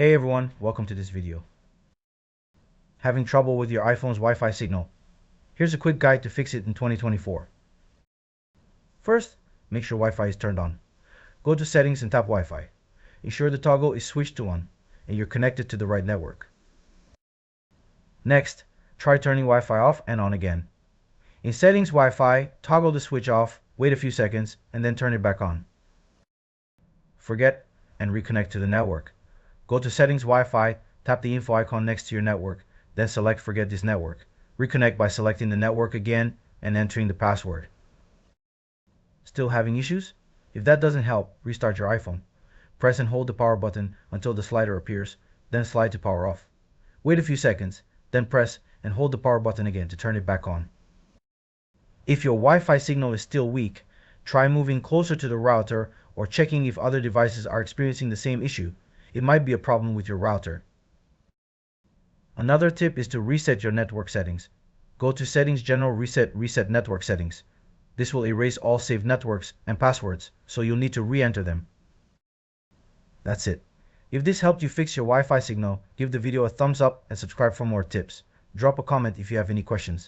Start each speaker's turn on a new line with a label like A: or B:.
A: Hey everyone, welcome to this video. Having trouble with your iPhone's Wi-Fi signal? Here's a quick guide to fix it in 2024. First, make sure Wi-Fi is turned on. Go to Settings and tap Wi-Fi. Ensure the toggle is switched to on and you're connected to the right network. Next, try turning Wi-Fi off and on again. In Settings Wi-Fi, toggle the switch off, wait a few seconds, and then turn it back on. Forget and reconnect to the network. Go to Settings Wi-Fi, tap the info icon next to your network, then select Forget this network. Reconnect by selecting the network again and entering the password. Still having issues? If that doesn't help, restart your iPhone. Press and hold the power button until the slider appears, then slide to power off. Wait a few seconds, then press and hold the power button again to turn it back on. If your Wi-Fi signal is still weak, try moving closer to the router or checking if other devices are experiencing the same issue. It might be a problem with your router. Another tip is to reset your network settings. Go to Settings General Reset Network Settings. This will erase all saved networks and passwords, so you'll need to re-enter them. That's it. If this helped you fix your Wi-Fi signal, give the video a thumbs up and subscribe for more tips. Drop a comment if you have any questions.